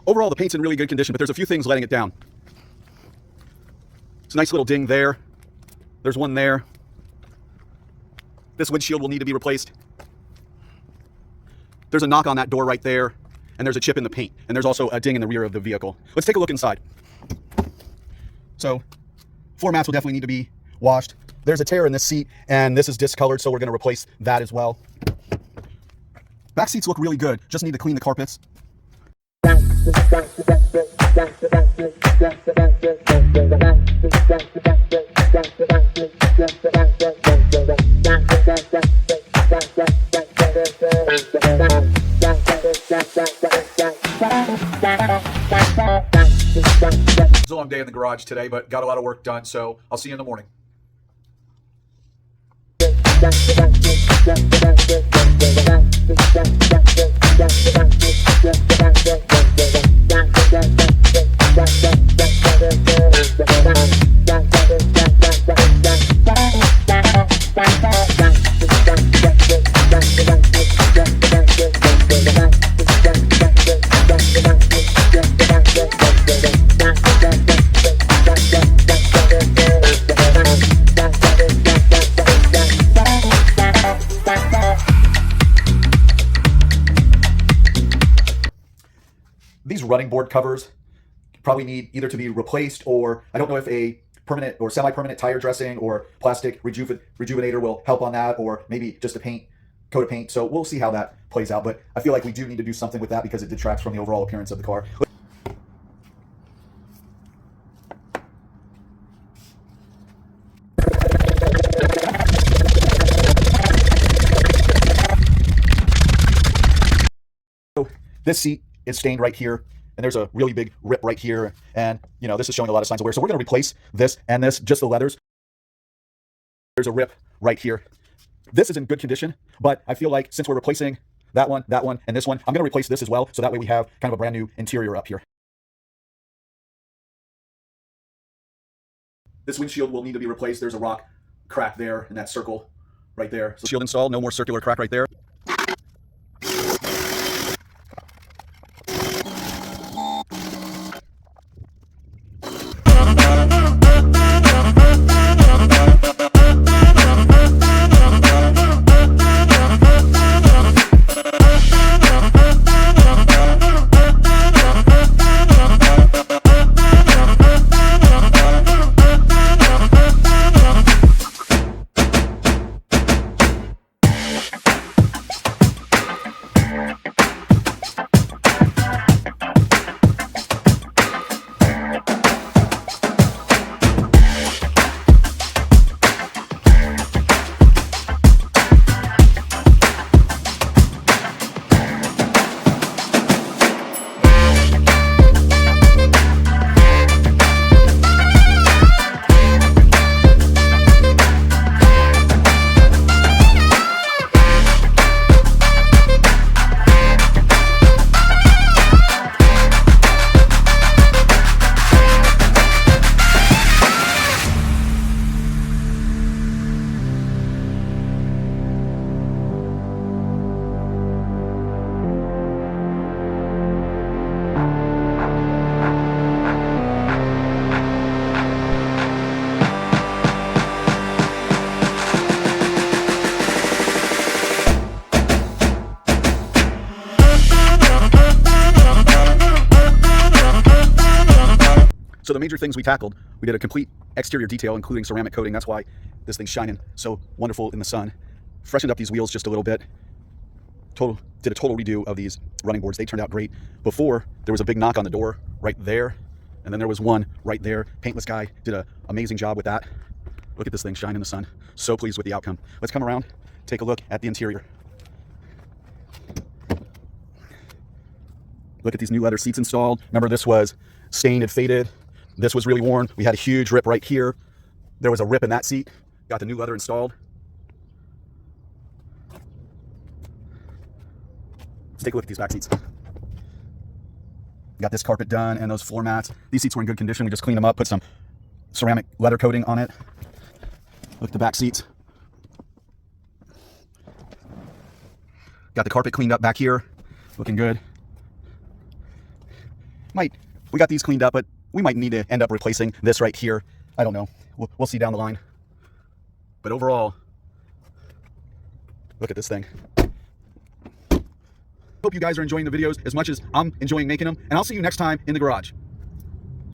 overall the paint's in really good condition, but there's a few things letting it down. It's a nice little ding there. There's one there. This windshield will need to be replaced. There's a knock on that door right there, and there's a chip in the paint, and there's also a ding in the rear of the vehicle. Let's take a look inside. So, floor mats will definitely need to be washed. There's a tear in this seat, and this is discolored, so we're going to replace that as well. Back seats look really good. Just need to clean the carpets. It's a long day in the garage today, but got a lot of work done, so I'll see you in the morning. These running board covers probably need either to be replaced, or I don't know if a permanent or semi-permanent tire dressing or plastic rejuvenator will help on that, or maybe just a coat of paint. So we'll see how that plays out, but I feel like we do need to do something with that because it detracts from the overall appearance of the car. So this seat is stained right here, and there's a really big rip right here, and this is showing a lot of signs of wear. So we're going to replace this and this, just the leathers. There's a rip right here. This is in good condition, but I feel like since we're replacing that one, and this one, I'm going to replace this as well, so that way we have kind of a brand new interior up here. This windshield will need to be replaced. There's a rock crack there in that circle right there. So shield installed, no more circular crack right there. So the major things we tackled, we did a complete exterior detail, including ceramic coating. That's why this thing's shining so wonderful in the sun. Freshened up these wheels just a little bit. Did a total redo of these running boards. They turned out great. Before, there was a big knock on the door right there, and then there was one right there. Paintless guy did an amazing job with that. Look at this thing shine in the sun. So pleased with the outcome. Let's come around, take a look at the interior. Look at these new leather seats installed. Remember, this was stained and faded. This was really worn. We had a huge rip right here. There was a rip in that seat. Got the new leather installed. Let's take a look at these back seats. Got this carpet done and those floor mats. These seats were in good condition. We just cleaned them up, put some ceramic leather coating on it. Look at the back seats. Got the carpet cleaned up back here. Looking good. We got these cleaned up, but we might need to end up replacing this right here. I don't know. We'll see down the line. But overall, look at this thing. Hope you guys are enjoying the videos as much as I'm enjoying making them, and I'll see you next time in the garage.